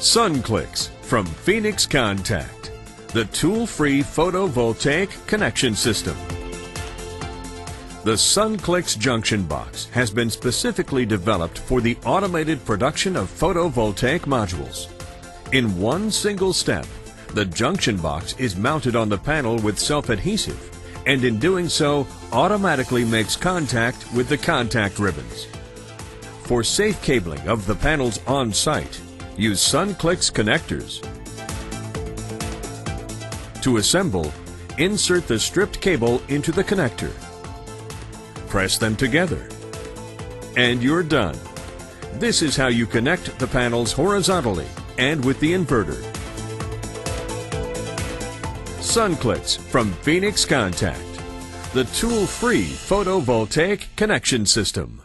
SUNCLIX from Phoenix Contact, the tool-free photovoltaic connection system. The SUNCLIX junction box has been specifically developed for the automated production of photovoltaic modules. In one single step, the junction box is mounted on the panel with self-adhesive, and in doing so, automatically makes contact with the contact ribbons. For safe cabling of the panels on site, use SUNCLIX connectors. To assemble, insert the stripped cable into the connector. Press them together, and you're done. This is how you connect the panels horizontally and with the inverter. SUNCLIX from Phoenix Contact, the tool-free photovoltaic connection system.